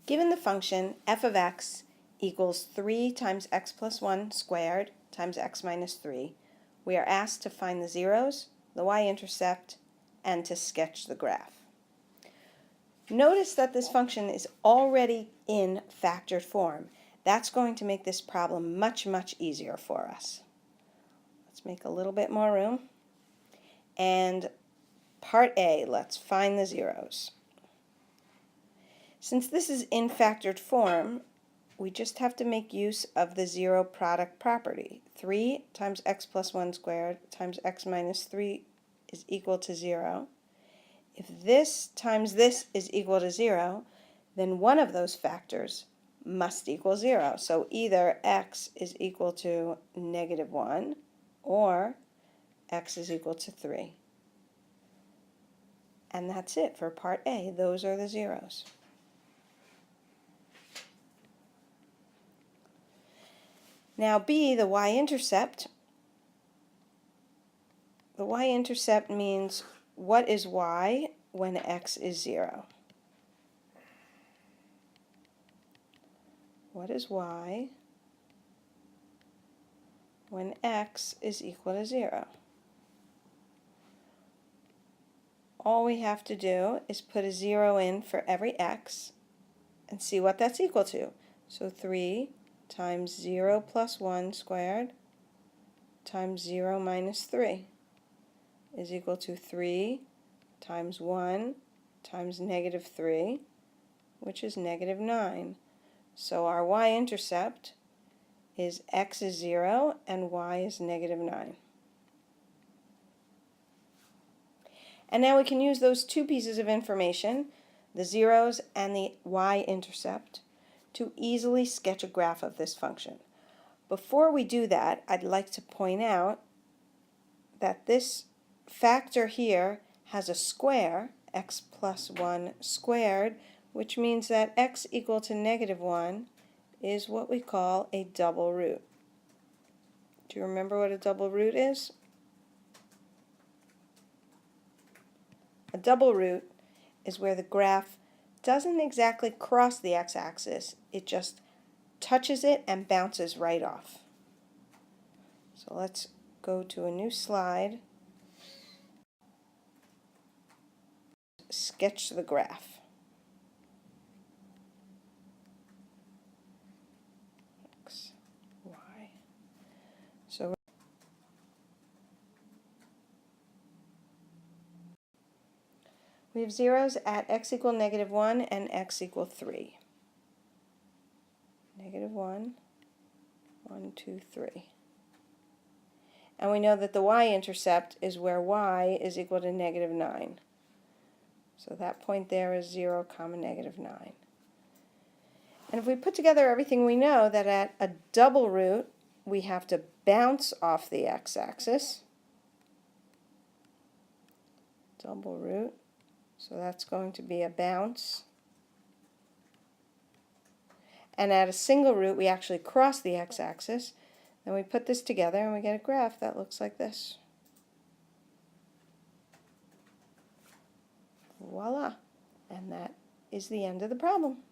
Given the function f of x equals 3 times x plus 1 squared times x minus 3, we are asked to find the zeros, the y-intercept, and to sketch the graph. Notice that this function is already in factored form. That's going to make this problem much, much easier for us. Let's make a little bit more room. And part A, let's find the zeros. Since this is in factored form, we just have to make use of the zero product property. 3 times x plus 1 squared times x minus 3 is equal to 0. If this times this is equal to 0, then one of those factors must equal 0. So either x is equal to -1 or x is equal to 3. And that's it for part A. Those are the zeros. Now B, the y-intercept. The y-intercept means what is y when x is 0? What is y when x is equal to 0? All we have to do is put a 0 in for every x and see what that's equal to. So 3 times 0 plus 1 squared times 0 minus 3 is equal to 3 times 1 times -3, which is -9. So our y-intercept is x is 0 and y is -9. And now we can use those two pieces of information, the zeros and the y-intercept, to easily sketch a graph of this function. Before we do that, I'd like to point out that this factor here has a square, x plus 1 squared, which means that x equal to -1 is what we call a double root. Do you remember what a double root is? A double root is where the graph doesn't exactly cross the x-axis, it just touches it and bounces right off. So let's go to a new slide. Sketch the graph. X, Y. So we have zeros at x equal -1 and x equal 3. -1, 1, 2, 3. And we know that the y-intercept is where y is equal to -9. So that point there is 0, -9. And if we put together everything we know, that at a double root we have to bounce off the x-axis. Double root. So that's going to be a bounce. And at a single root we actually cross the x-axis. Then we put this together and we get a graph that looks like this. Voila! And that is the end of the problem.